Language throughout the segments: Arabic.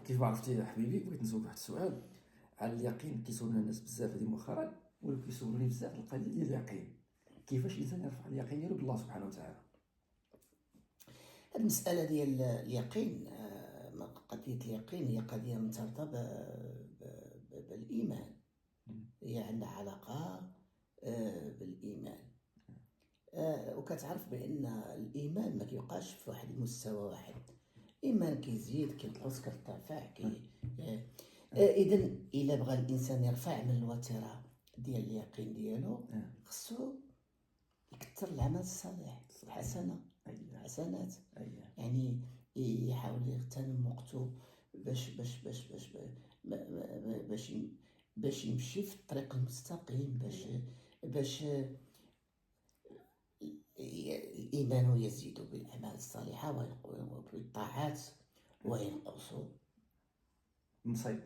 كيف ما عرفتي يا حبيبي، بغيت نسولك واحد السؤال على اليقين. كيسولنا الناس بزاف هذه مؤخرا، ولاو كيسولوني بزاف القضيه ديال اليقين. كيفاش الانسان يرفع اليقين ديالو بالله سبحانه وتعالى؟ هاد المسألة ديال اليقين، قضية اليقين هي قضية مرتبطة بالإيمان. هي عندها علاقة بالإيمان. وكتعرف بأن الإيمان ما كيبقاش في واحد المستوى واحد. الإيمان كيزيد كينقص كيرتفع إذن إلا بغى الإنسان يرفع من الوتيرة ديال اليقين ديالو، خصو يكثر العمل الصالح، الحسنات. يعني يحاول يغتنم وقته باش يمشي في الطريق المستقيم، باش إيمانه يزيد بالأعمال الصالحة وبالطاعات وينقص المصائب.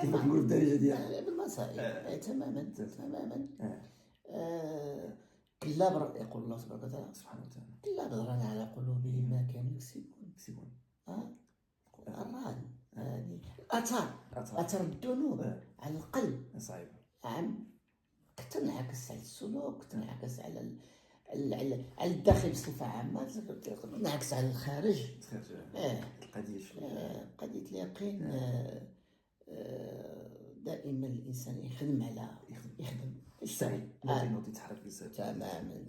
كيف نقولوا بالدارجه ديالنا بالمصائب. تماما. كلا يقول الله سبحانه وتعالى كلا بران على قلوبهم ما كانوا يكسبون. الران هذه أثر الذنوب على القلب صعيب. كتنعكس على السلوك، كتنعكس على الداخل بصفة عامة، كتنعكس على الخارج. قضية اليقين دائما الإنسان يخدم يستعين يتحرك بزاف. تماما.